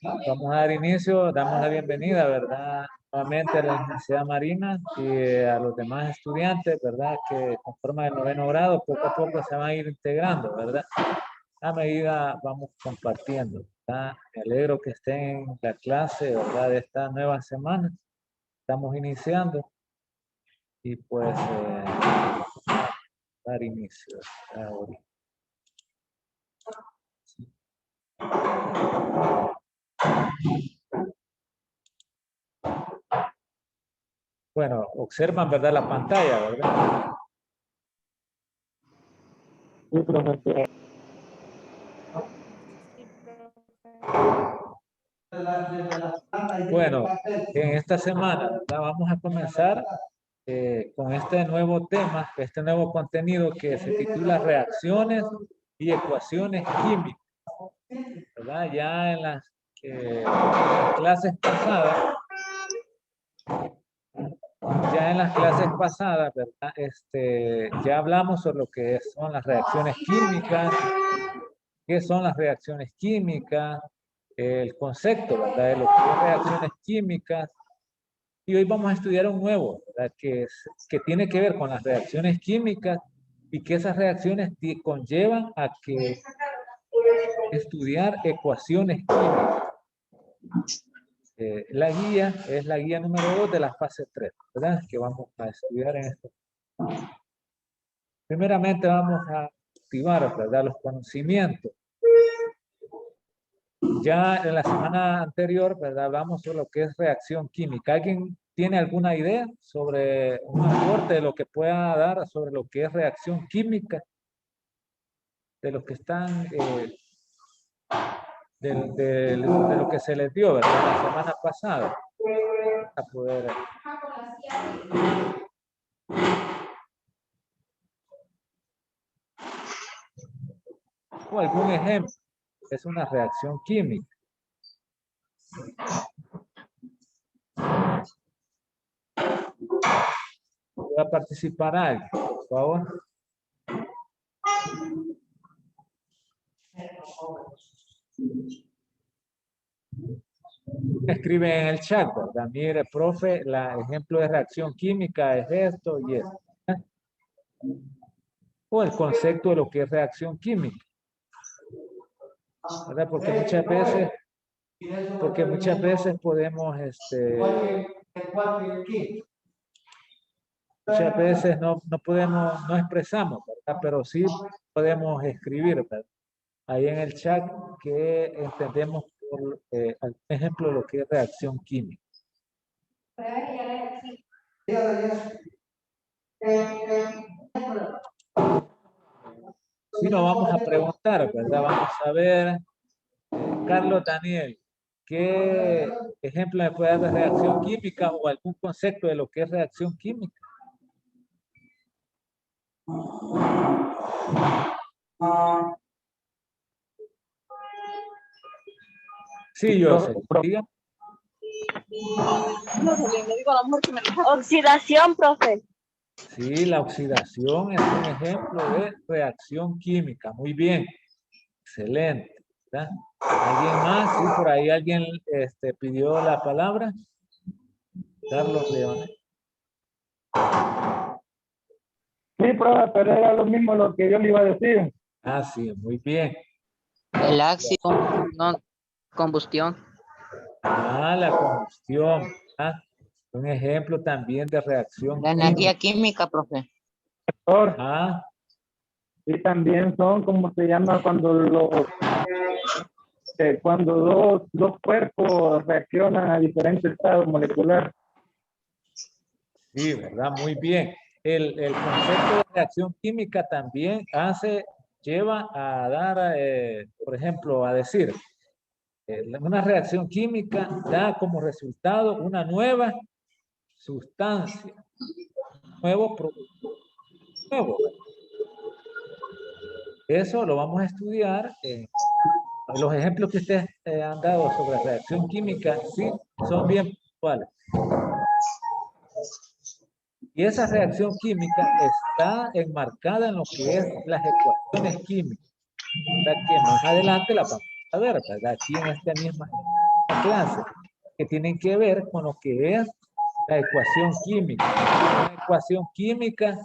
Vamos a dar inicio, damos la bienvenida, ¿verdad? Nuevamente a la Universidad Marina y a los demás estudiantes, ¿verdad? Que conforman el 9º grado, poco a poco se van a ir integrando, ¿verdad? A medida vamos compartiendo, ¿verdad? Me alegro que estén en la clase, ¿verdad? De esta nueva semana. Estamos iniciando y pues dar inicio ahorita. Bueno, observan, ¿verdad? La pantalla, ¿verdad? Sí, profesor. Bueno, en esta semana, ¿verdad? Vamos a comenzar con este nuevo tema, este nuevo contenido que se titula Reacciones y Ecuaciones Químicas, ¿verdad? Ya en las clases pasadas, ¿verdad? Ya hablamos sobre lo que son las reacciones químicas, qué son las reacciones químicas, el concepto, ¿verdad? De lo que son reacciones químicas. Y hoy vamos a estudiar un nuevo, ¿verdad? Que tiene que ver con las reacciones químicas y que esas reacciones conllevan a que estudiar ecuaciones químicas. La guía es la guía número 2 de la fase 3, ¿verdad? Que vamos a estudiar en esto. Primeramente vamos a activar, ¿verdad? Los conocimientos. Ya en la semana anterior, ¿verdad? Hablamos sobre lo que es reacción química. ¿Alguien tiene alguna idea sobre un aporte de lo que pueda dar sobre lo que es reacción química? De los que están, de lo que se les dio, ¿verdad? La semana pasada. A poder... O algún ejemplo. Es una reacción química. Voy a participar alguien, por favor. Escribe en el chat, ¿verdad? Mire, profe, el ejemplo de reacción química es esto y esto. O el concepto de lo que es reacción química. ¿Verdad? Porque muchas veces podemos, muchas veces no podemos, no expresamos, ¿verdad? Pero sí podemos escribir, ¿verdad? Ahí en el chat que entendemos por ejemplo de lo que es reacción química. Si nos vamos a preguntar, ¿verdad? Vamos a ver, Carlos Daniel, ¿qué ejemplo me puede dar de reacción química o algún concepto de lo que es reacción química? Sí, Joseph. Diga. Oxidación, profe. Sí, la oxidación es un ejemplo de reacción química. Muy bien. Excelente. ¿Verdad? ¿Alguien más? Sí, por ahí alguien pidió la palabra. Carlos León. Sí, profe, pero era lo mismo lo que yo le iba a decir. Ah, sí, muy bien. El ácido, no, combustión. Ah, la combustión. ¿Verdad? Un ejemplo también de reacción La química. energía química, profe. Ah, Y también son, como se llama, cuando dos cuerpos reaccionan a diferentes estados moleculares. sí, ¿verdad? Muy bien. El concepto de reacción química también lleva a dar, por ejemplo, a decir, una reacción química da como resultado una nueva sustancia, nuevo producto, nuevo. Eso lo vamos a estudiar. Los ejemplos que ustedes han dado sobre reacción química, sí, son bien puntuales. Y esa reacción química está enmarcada en lo que es las ecuaciones químicas. ¿Verdad? Que más adelante la vamos a ver, ¿verdad? Aquí en esta misma. esta clase, que tienen que ver con lo que es la ecuación química. La ecuación química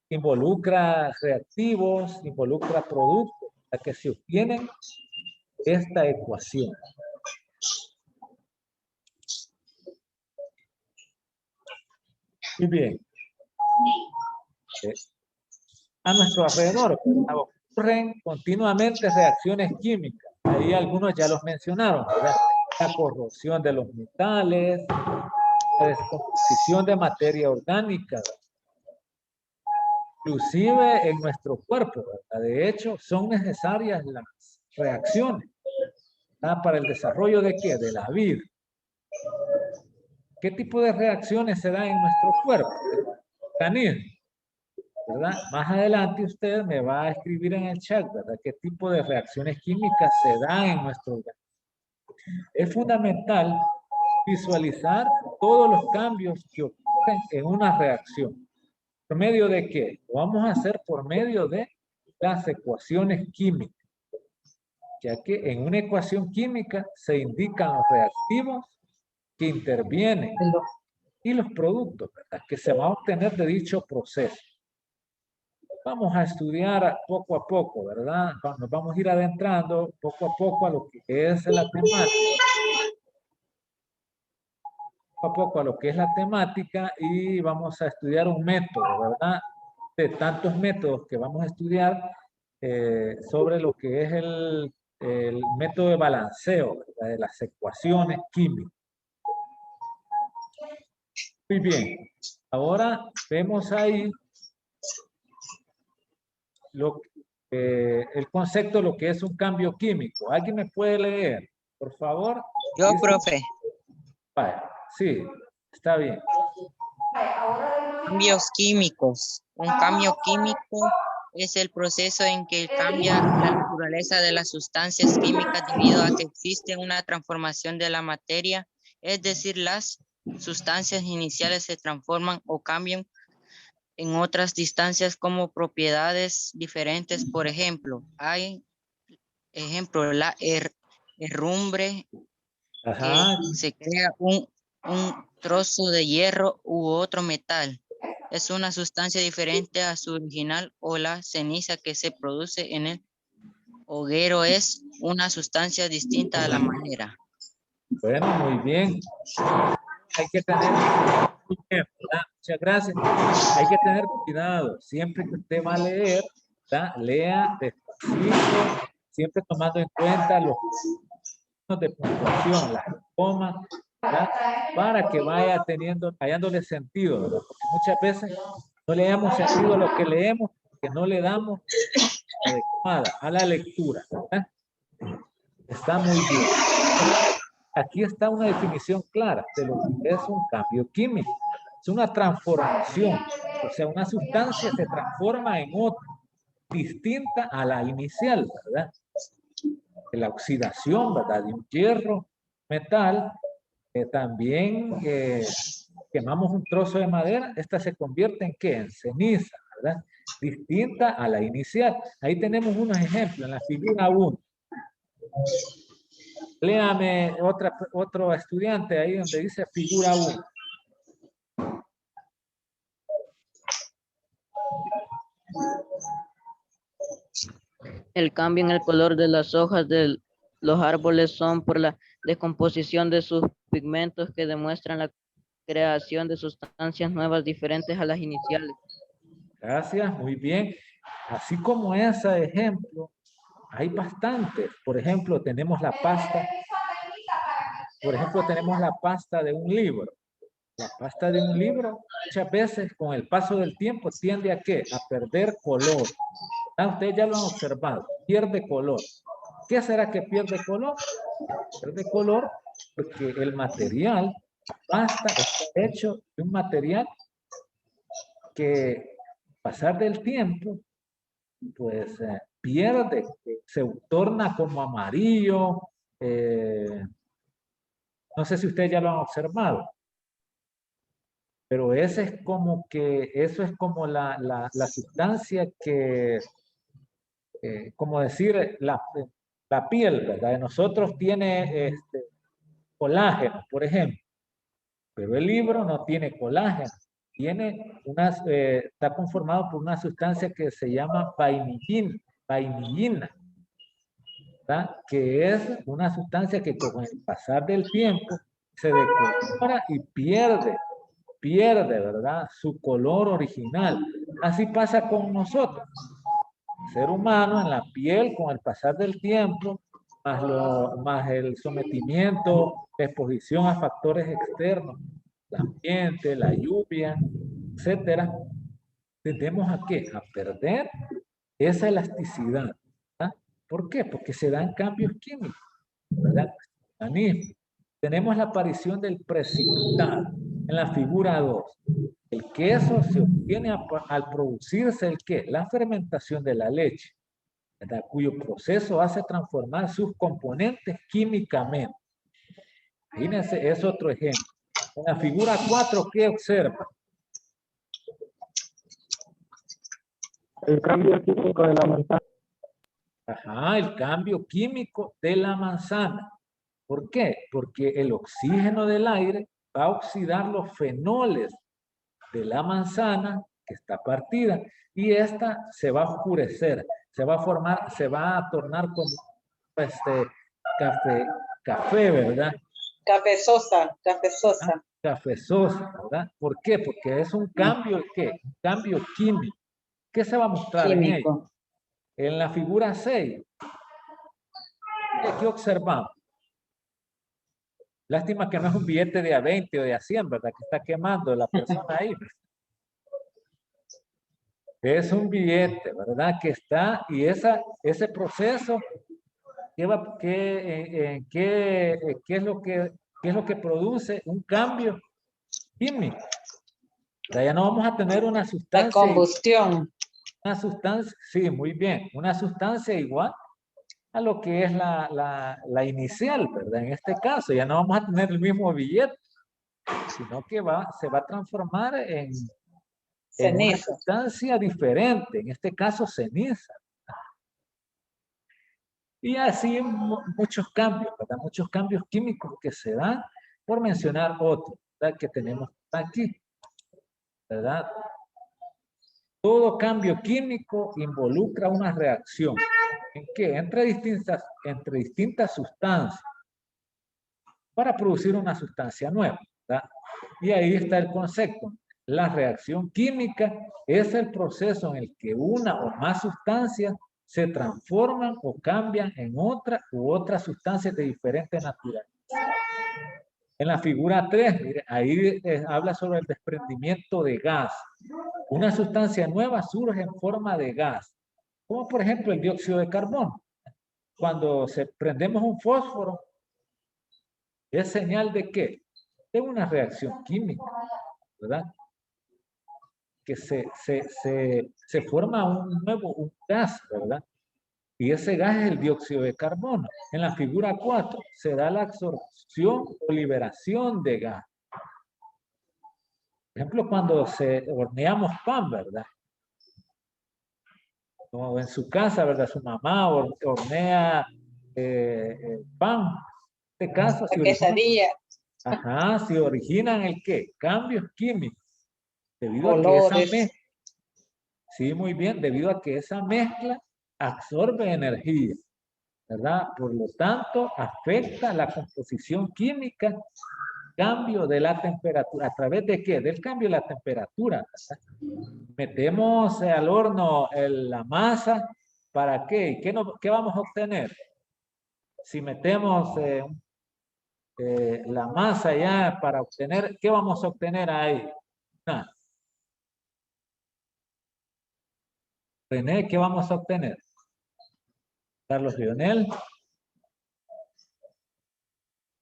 involucra reactivos, involucra productos, a que se obtienen esta ecuación. Muy bien. A nuestro alrededor ocurren continuamente reacciones químicas. Ahí algunos ya los mencionaron, ¿verdad? La corrosión de los metales, la descomposición de materia orgánica, inclusive en nuestro cuerpo, ¿verdad? De hecho, son necesarias las reacciones, ¿verdad? Para el desarrollo de ¿qué? De la vida. ¿Qué tipo de reacciones se dan en nuestro cuerpo? Organismo, ¿verdad? Más adelante usted me va a escribir en el chat, ¿verdad? ¿Qué tipo de reacciones químicas se dan en nuestro organismo? Es fundamental visualizar todos los cambios que ocurren en una reacción. ¿Por medio de qué? Lo vamos a hacer por medio de las ecuaciones químicas, ya que en una ecuación química se indican los reactivos que intervienen y los productos, ¿verdad? Que se van a obtener de dicho proceso. Vamos a estudiar poco a poco, ¿verdad? Nos vamos a ir adentrando poco a poco a lo que es la temática. Poco a poco a lo que es la temática y vamos a estudiar un método, ¿verdad? De tantos métodos que vamos a estudiar sobre lo que es el método de balanceo, ¿verdad? De las ecuaciones químicas. Muy bien. Ahora vemos ahí el concepto de lo que es un cambio químico. ¿Alguien me puede leer, por favor? Yo, Dice, profe. vale, sí, está bien. Cambios químicos. Un cambio químico es el proceso en que cambia la naturaleza de las sustancias químicas debido a que existe una transformación de la materia, es decir, las sustancias iniciales se transforman o cambian en otras distancias como propiedades diferentes. Por ejemplo, la herrumbre, que Ajá, se crea un trozo de hierro u otro metal. Es una sustancia diferente a su original, o la ceniza que se produce en el hoguero es una sustancia distinta a la madera. bueno, muy bien. Hay que tener muy bien, ¿verdad? Muchas gracias. Hay que tener cuidado. Siempre que usted va a leer, ¿verdad? Lea despacito, siempre tomando en cuenta los puntos de puntuación, las comas, ¿verdad? Para que vaya hallándole sentido, ¿verdad? Porque muchas veces no le damos sentido a lo que leemos, que no le damos adecuada a la lectura, ¿verdad? Está muy bien. Aquí está una definición clara de lo que es un cambio químico. Es una transformación. O sea, una sustancia se transforma en otra, distinta a la inicial, ¿verdad? La oxidación, ¿verdad? De un hierro, metal, también quemamos un trozo de madera, esta se convierte en ¿qué? En ceniza, ¿verdad? Distinta a la inicial. Ahí tenemos unos ejemplos en la figura 1. Léame otro estudiante ahí donde dice figura 1. El cambio en el color de las hojas de los árboles son por la descomposición de sus pigmentos que demuestran la creación de sustancias nuevas diferentes a las iniciales. Gracias, muy bien. Así como ese ejemplo, hay bastantes. Por ejemplo, tenemos la pasta. Por ejemplo, tenemos la pasta de un libro. La pasta de un libro muchas veces con el paso del tiempo tiende a ¿qué? A perder color. Ah, ustedes ya lo han observado, pierde color. ¿Qué será que pierde color? Pierde color porque el material, la pasta, está hecho de un material que pasar del tiempo, pues pierde, se torna como amarillo. No sé si ustedes ya lo han observado. Pero ese es como que, eso es como la sustancia que, como decir, la piel, ¿verdad? De nosotros tiene colágeno, por ejemplo, pero el libro no tiene colágeno. Está conformado por una sustancia que se llama vainillina, ¿verdad? Que es una sustancia que con el pasar del tiempo se decolora y pierde, ¿verdad? Su color original. Así pasa con nosotros. El ser humano en la piel, con el pasar del tiempo, más el sometimiento, la exposición a factores externos, el ambiente, la lluvia, etcétera, tendemos a qué? A perder esa elasticidad. ¿Verdad? ¿Por qué? Porque se dan cambios químicos, ¿verdad? Tenemos la aparición del precipitado en la figura 2. El queso se obtiene al producirse el qué? La fermentación de la leche, ¿verdad? Cuyo proceso hace transformar sus componentes químicamente. Imagínense, es otro ejemplo. En la figura 4, ¿qué observa? El cambio químico de la manzana. Ajá, el cambio químico de la manzana. ¿Por qué? Porque el oxígeno del aire va a oxidar los fenoles de la manzana que está partida y esta se va a oscurecer, se va a formar, se va a tornar como café, ¿verdad? Cafezosa. Cafezosa, ¿verdad? ¿Por qué? Porque es un cambio, ¿qué? Un cambio químico. ¿Qué se va a mostrar en ella? En la figura 6, ¿qué observamos? Lástima que no es un billete de a 20 o de a 100, ¿verdad? Que está quemando la persona ahí. Es un billete, ¿verdad? Que está, y ese proceso, ¿qué es lo que produce? Un cambio químico. O sea, ya no vamos a tener una sustancia. La combustión. Una sustancia, sí, muy bien. Una sustancia igual a lo que es la inicial, ¿verdad? En este caso, ya no vamos a tener el mismo billete, sino que se va a transformar en una sustancia diferente, en este caso ceniza. Y así muchos cambios, ¿verdad? Muchos cambios químicos que se dan, por mencionar otro, ¿verdad? Que tenemos aquí, ¿verdad? Todo cambio químico involucra una reacción. ¿En qué? Entre distintas sustancias para producir una sustancia nueva, ¿verdad? Y ahí está el concepto. La reacción química es el proceso en el que una o más sustancias se transforman o cambian en otra u otras sustancias de diferente naturaleza. En la figura 3, mire, ahí habla sobre el desprendimiento de gas. Una sustancia nueva surge en forma de gas, como por ejemplo el dióxido de carbono. Cuando prendemos un fósforo, ¿es señal de qué? De una reacción química, ¿verdad? Que se forma un gas, ¿verdad? Y ese gas es el dióxido de carbono. En la figura 4 se da la absorción o liberación de gas. Por ejemplo, cuando horneamos pan, ¿verdad? O en su casa, ¿verdad? Su mamá hornea pan. En este caso, se originan el qué? Cambios químicos. Debido a que esa mezcla, sí, muy bien, debido a que esa mezcla absorbe energía, ¿verdad? Por lo tanto, afecta la composición química, cambio de la temperatura. ¿A través de qué? Del cambio de la temperatura, ¿verdad? Metemos al horno la masa, ¿para qué? ¿Qué vamos a obtener? Si metemos la masa ya para obtener, ¿qué vamos a obtener ahí? Nada. René, ¿qué vamos a obtener? Carlos Lionel.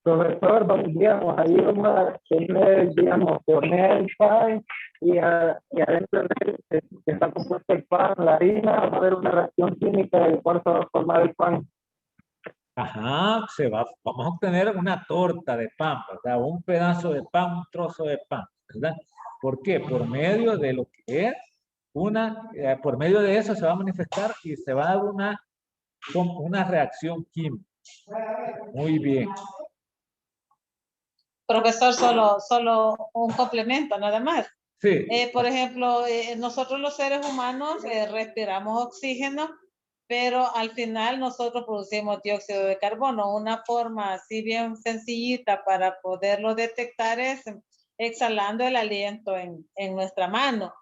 Profesor, digamos, ahí vamos a tener, digamos, hornear el pan y adentro de él está compuesto el pan, la harina, va a haber una reacción química del cual se va a formar el pan. Ajá, vamos a obtener una torta de pan, ¿verdad? Un pedazo de pan, un trozo de pan, ¿verdad? ¿Por qué? Por medio de lo que es por medio de eso se va a manifestar y se va a dar como una reacción química. Muy bien. Profesor, solo un complemento, nada más. Sí. Por ejemplo, nosotros los seres humanos respiramos oxígeno, pero al final nosotros producimos dióxido de carbono. Una forma así bien sencillita para poderlo detectar es exhalando el aliento en nuestra mano.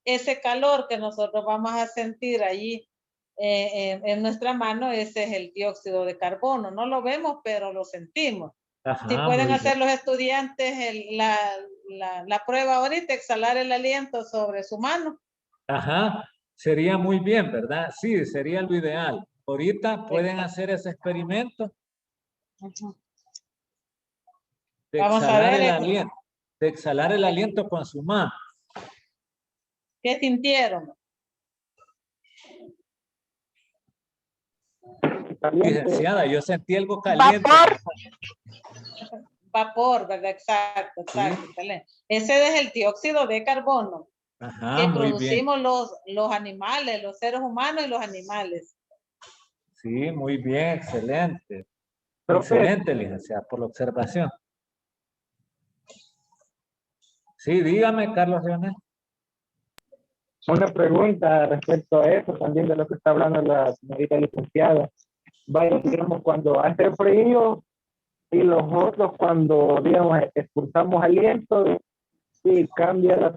Ese calor que nosotros vamos a sentir allí en nuestra mano, ese es el dióxido de carbono. No lo vemos, pero lo sentimos. Ajá, Si pueden muy hacer bien. los estudiantes la prueba ahorita, exhalar el aliento sobre su mano. Ajá, sería muy bien, ¿verdad? Sí, sería lo ideal. Ahorita pueden hacer ese experimento de Vamos a exhalar ver el aliento, de exhalar el aliento con su mano. qué sintieron. Caliente. Licenciada, yo sentí algo caliente. Vapor, ¿verdad? Exacto, exacto. Sí. Excelente. Ese es el dióxido de carbono Ajá, que muy bien. producimos los animales, los seres humanos y los animales. Sí, muy bien, excelente. Profe, Excelente, licenciada, por la observación. Sí, dígame, Carlos Leonel. una pregunta respecto a eso, también de lo que está hablando la señorita licenciada. Vaya, digamos, cuando hace frío y los otros cuando, digamos, expulsamos aliento, sí cambia,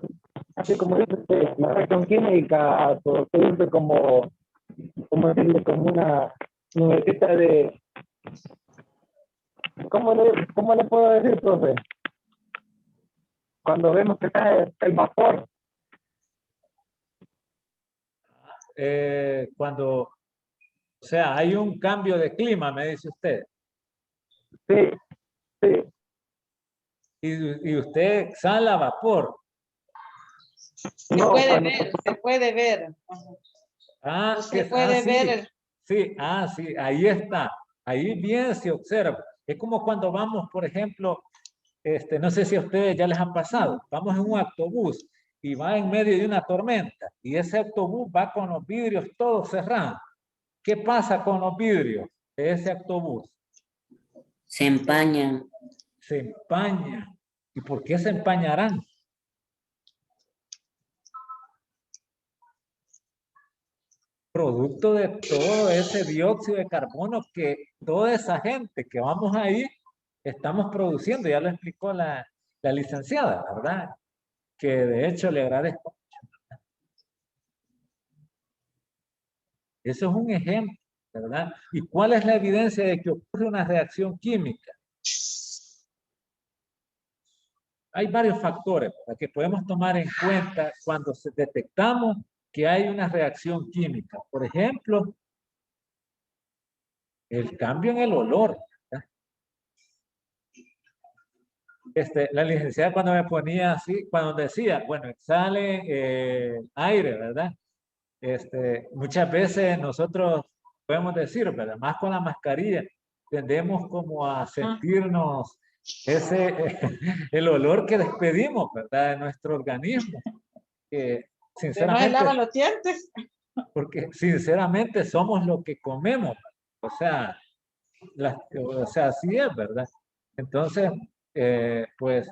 así como dice usted, la reacción química a producirse como decirle, como una nubecita de, ¿cómo le puedo decir, profe? Cuando vemos que cae el vapor. Cuando, o sea, hay un cambio de clima, me dice usted, Sí, sí. y usted exhala vapor. Se No, puede cuando ver, se puede ver. Ah, Se puede sí, ver. sí, sí, ahí está. Ahí bien se observa. Es como cuando vamos, por ejemplo, no sé si a ustedes ya les han pasado, vamos en un autobús y va en medio de una tormenta y ese autobús va con los vidrios todos cerrados. ¿Qué pasa con los vidrios de ese autobús? Se empañan. Se empañan. ¿Y por qué se empañarán? Producto de todo ese dióxido de carbono que toda esa gente que vamos ahí estamos produciendo. Ya lo explicó la licenciada, ¿verdad? Que de hecho le agradezco. Eso es un ejemplo, ¿verdad? ¿Y cuál es la evidencia de que ocurre una reacción química? Hay varios factores que podemos tomar en cuenta cuando detectamos que hay una reacción química. Por ejemplo, el cambio en el olor. La licenciada cuando me ponía así, cuando decía, bueno, exhale aire, ¿verdad? Muchas veces nosotros podemos decir, ¿verdad? Más con la mascarilla, tendemos como a sentirnos el olor que despedimos, ¿verdad? De nuestro organismo. Que Que no se sinceramente, lavan los dientes. porque sinceramente somos lo que comemos. O sea, así es, ¿verdad? Entonces, pues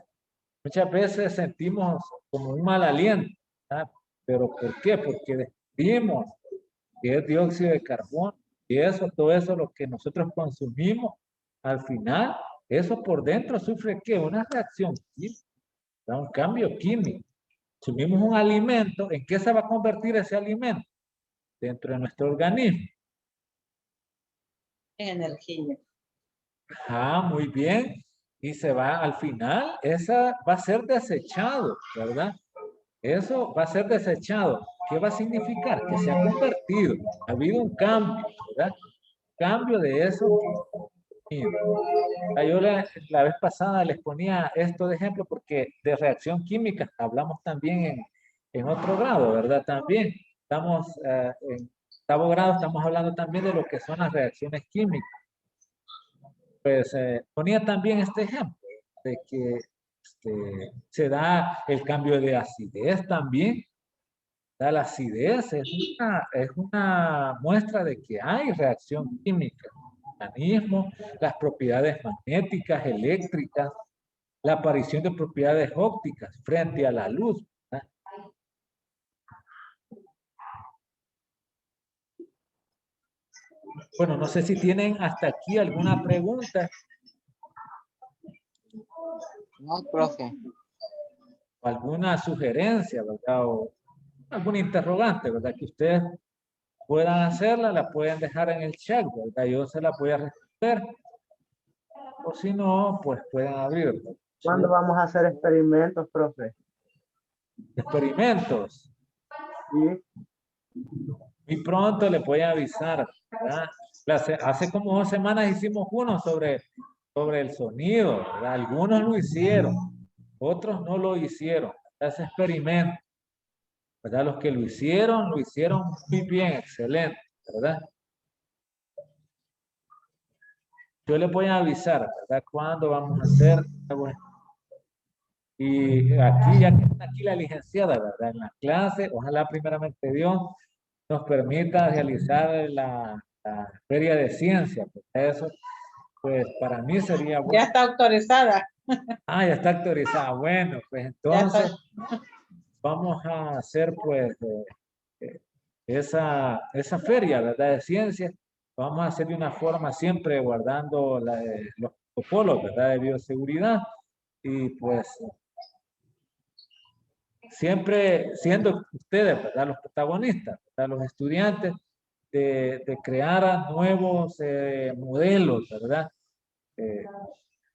muchas veces sentimos como un mal aliento, ¿verdad? ¿Pero por qué? Porque despedimos que es dióxido de carbono y eso, todo eso lo que nosotros consumimos, al final, eso por dentro sufre ¿qué? Una reacción química, ¿verdad? Un cambio químico. Consumimos un alimento, ¿en qué se va a convertir ese alimento? Dentro de nuestro organismo. Energía. Muy bien. Y se va, al final, esa va a ser desechado, ¿verdad? Eso va a ser desechado. ¿Qué va a significar? Que se ha convertido. Ha habido un cambio, ¿verdad? Cambio de eso. Yo la vez pasada les ponía esto de ejemplo porque de reacción química hablamos también en otro grado, ¿verdad? También estamos en octavo grado, estamos hablando también de lo que son las reacciones químicas. Pues ponía también este ejemplo de que se da el cambio de acidez también La acidez es una muestra de que hay reacción química. El organismo, las propiedades magnéticas, eléctricas, la aparición de propiedades ópticas frente a la luz. ¿Verdad? Bueno, no sé si tienen hasta aquí alguna pregunta No, profe. o alguna sugerencia, ¿verdad? O alguna interrogante, ¿verdad? Que ustedes puedan hacerla, la pueden dejar en el chat, ¿verdad? Yo se la voy a responder. O si no, pues pueden abrirlo. ¿Cuándo vamos a hacer experimentos, profe? Experimentos. Sí. Muy pronto les voy a avisar, ¿verdad? Hace como 2 semanas hicimos uno sobre el sonido, ¿verdad? Algunos lo hicieron, otros no lo hicieron. Ese experimento, ¿verdad? Los que lo hicieron muy bien, excelente, ¿verdad? Yo les voy a avisar, ¿verdad? Cuándo vamos a hacer. Y aquí, ya que está aquí la licenciada, ¿verdad? En la clase, ojalá primeramente Dios nos permita realizar la feria de ciencia. Pues eso, pues para mí sería bueno. Ya está autorizada. Ah, ya está autorizada. Bueno, pues Ya está. entonces vamos a hacer pues esa feria, ¿verdad? De ciencias. Vamos a hacer de una forma siempre guardando los protocolos, ¿verdad? De bioseguridad. Y pues siempre siendo ustedes, ¿verdad? Los protagonistas, ¿verdad? Los estudiantes de crear nuevos modelos, ¿verdad?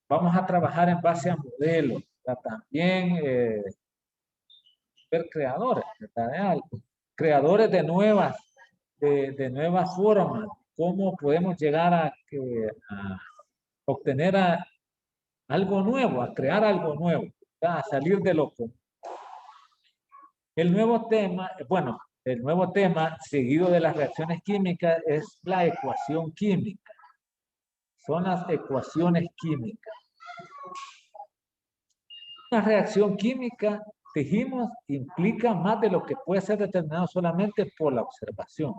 Vamos a trabajar en base a modelos, ¿verdad? También ser creadores, ¿verdad? De algo. Creadores de nuevas formas, cómo podemos llegar a obtener algo nuevo, a crear algo nuevo, ¿verdad? A salir de lo común. El nuevo tema, bueno, el nuevo tema seguido de las reacciones químicas es la ecuación química. Son las ecuaciones químicas. Una reacción química, dijimos, implica más de lo que puede ser determinado solamente por la observación.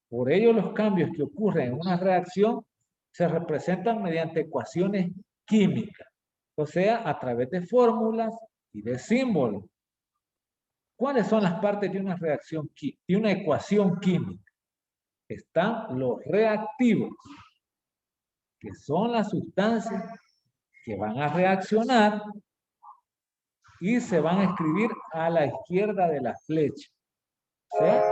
Por ello, los cambios que ocurren en una reacción se representan mediante ecuaciones químicas, o sea, a través de fórmulas y de símbolos. ¿Cuáles son las partes de una reacción de una ecuación química? Están los reactivos, que son las sustancias que van a reaccionar y se van a escribir a la izquierda de la flecha. O sea,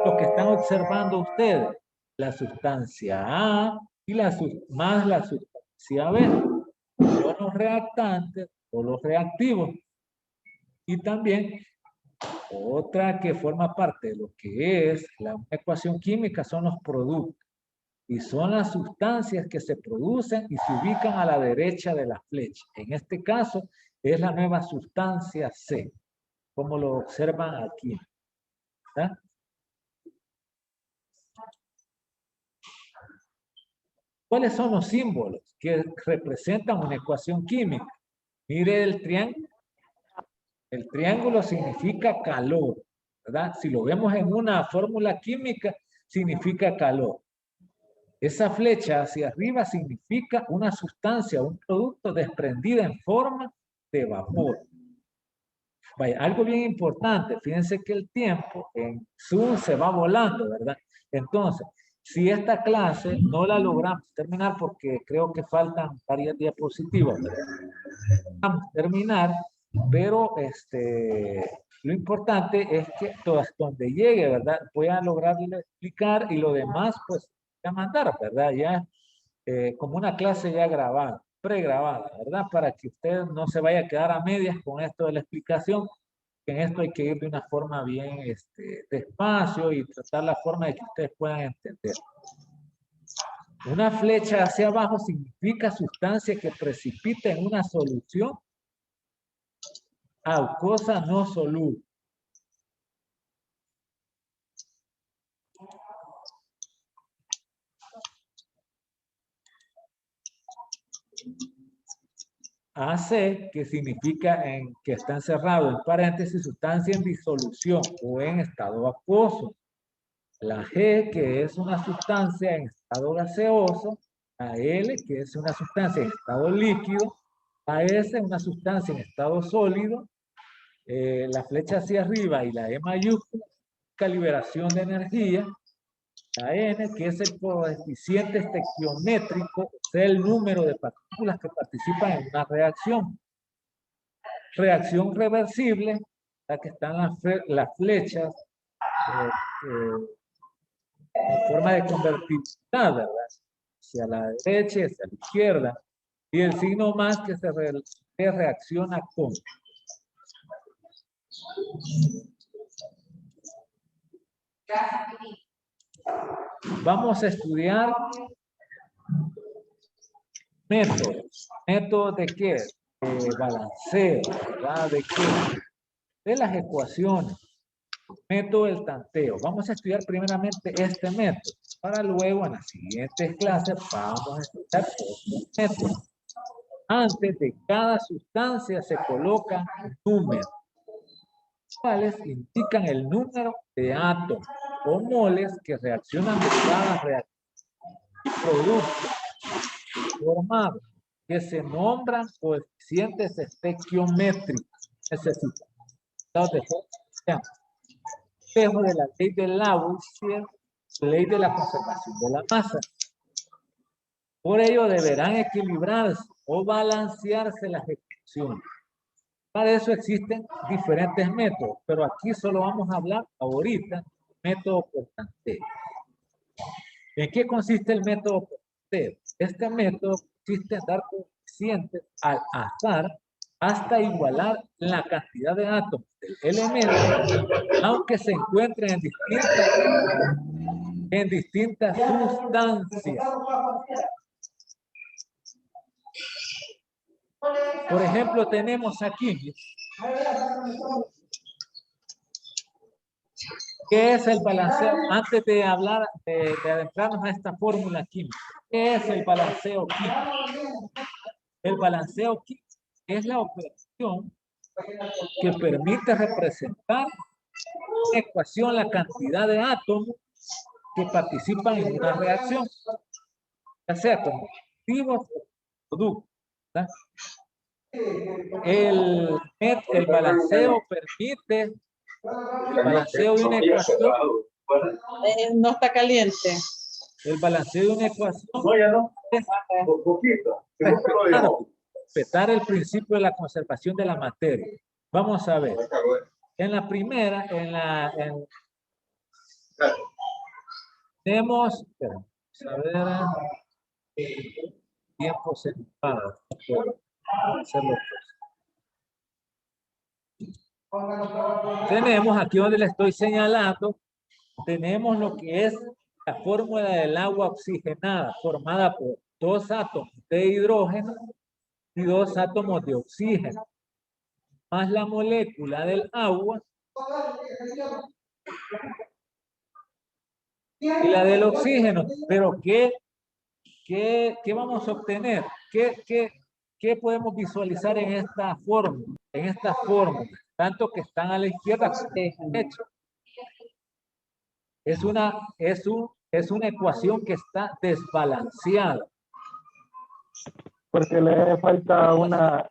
lo que están observando ustedes, la sustancia A y más la sustancia B, son los reactantes o los reactivos. Y también otra que forma parte de lo que es la ecuación química son los productos. Y son las sustancias que se producen y se ubican a la derecha de la flecha. En este caso, es la nueva sustancia C, como lo observan aquí. ¿Verdad? ¿Cuáles son los símbolos que representan una ecuación química? Mire el triángulo. El triángulo significa calor, ¿verdad? Si lo vemos en una fórmula química, significa calor. Esa flecha hacia arriba significa una sustancia, un producto desprendida en forma de vapor. Vaya, algo bien importante, fíjense que el tiempo en Zoom se va volando, ¿verdad? Entonces, si esta clase no la logramos terminar porque creo que faltan varias diapositivas, ¿verdad? Vamos a terminar, pero lo importante es que hasta donde llegue, ¿verdad? Voy a lograr explicar y lo demás, pues, ya mandar, ¿verdad? Ya como una clase ya grabada, pregrabada, ¿verdad? Para que usted no se vaya a quedar a medias con esto de la explicación, que en esto hay que ir de una forma bien despacio y tratar la forma de que ustedes puedan entender. Una flecha hacia abajo significa sustancia que precipita en una solución acuosa no soluble. AC, que significa que está encerrado en paréntesis, sustancia en disolución o en estado acuoso. La G, que es una sustancia en estado gaseoso. La L, que es una sustancia en estado líquido. La S, una sustancia en estado sólido. La flecha hacia arriba y la E mayúscula, liberación de energía. La N, que es el coeficiente estequiométrico, o sea, el número de partículas que participan en una reacción. Reacción reversible, la que están las flechas en forma de convertibilidad, ¿verdad? Hacia la derecha y hacia la izquierda. Y el signo más que se reacciona con. Vamos a estudiar métodos. ¿Métodos de qué? De balanceo, ¿verdad? ¿De qué? De las ecuaciones. Método del tanteo. Vamos a estudiar primeramente este método, para luego en las siguientes clases vamos a estudiar otros métodos. Antes de cada sustancia se colocan números, cuales indican el número de átomos o moles que reaccionan de cada reacción. Productos formados que se nombran coeficientes estequiométricos. Necesitamos espejo de la ley de Lavoisier, ley de la conservación de la masa. Por ello deberán equilibrarse o balancearse las ecuaciones. Para eso existen diferentes métodos, pero aquí solo vamos a hablar ahorita método por tanteo. ¿En qué consiste el método por tanteo? Este método consiste en dar coeficientes al azar hasta igualar la cantidad de átomos del elemento, aunque se encuentren en distintas sustancias. Por ejemplo, tenemos aquí, ¿qué es el balanceo? Antes de hablar, de adentrarnos a esta fórmula química, ¿qué es el balanceo químico? El balanceo químico es la operación que permite representar en ecuación la cantidad de átomos que participan en una reacción, ya sea como activos o productos. ¿Verdad? El balanceo permite el balanceo de una ecuación. No está caliente. El balanceo de una ecuación No, ya no. Por poquito. Respetar el principio de la conservación de la materia. Vamos a ver. En la primera, tenemos, a ver, tiempo separado. Tenemos aquí donde le estoy señalando, tenemos lo que es la fórmula del agua oxigenada, formada por 2 átomos de hidrógeno y 2 átomos de oxígeno, más la molécula del agua y la del oxígeno. Pero ¿qué vamos a obtener? ¿Qué podemos visualizar en esta fórmula? En esta fórmula, tanto que están a la izquierda como a la derecha. Es una ecuación que está desbalanceada. Porque le falta una,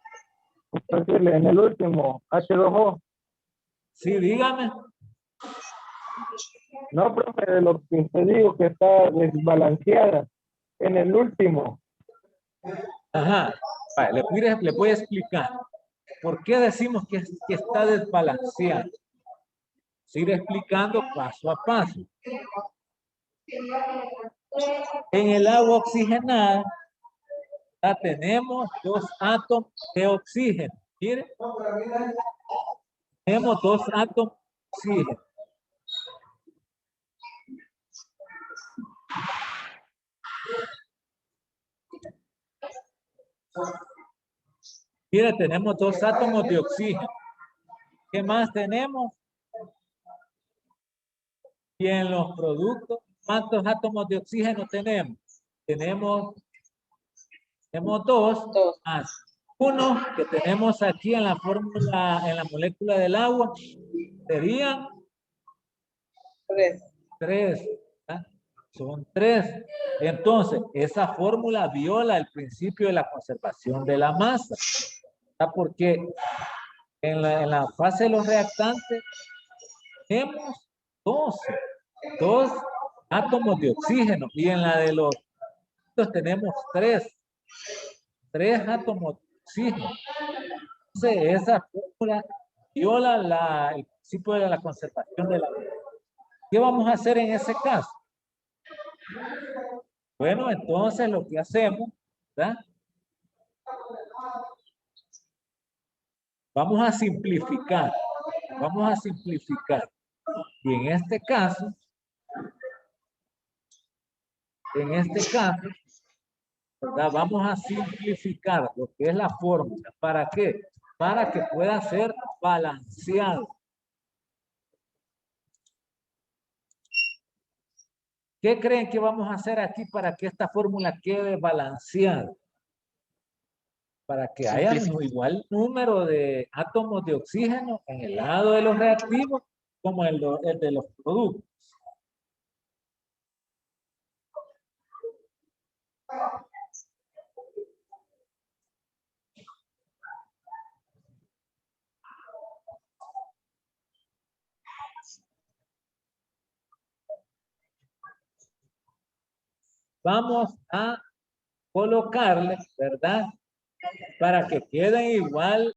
en el último, H2O. Sí, dígame. No, profe, lo que te digo que está desbalanceada en el último. Ajá. Vale, le voy a explicar. ¿Por qué decimos que está desbalanceada? Sigue explicando paso a paso. En el agua oxigenada ya tenemos 2 átomos de oxígeno. Miren. Tenemos 2 átomos de oxígeno. Mire, tenemos 2 átomos de oxígeno. ¿Qué más tenemos? Y en los productos, ¿cuántos átomos de oxígeno tenemos? Tenemos 2 más Uno que tenemos aquí en la fórmula, en la molécula del agua, serían 3. ¿verdad? Son 3. Entonces, esa fórmula viola el principio de la conservación de la masa. ¿verdad? Porque en la fase de los reactantes tenemos 2 átomos de oxígeno y en la de los tenemos 3 átomos de oxígeno. Entonces, esa fórmula viola el principio de la conservación de la masa. ¿Qué vamos a hacer en ese caso? Bueno, entonces lo que hacemos, ¿verdad? Vamos a simplificar. Y en este caso, ¿verdad? Vamos a simplificar lo que es la fórmula. ¿Para qué? Para que pueda ser balanceado. ¿Qué creen que vamos a hacer aquí para que esta fórmula quede balanceada? Para que haya un igual número de átomos de oxígeno en el lado de los reactivos como el de los productos. Vamos a colocarle, ¿verdad? Para que queden igual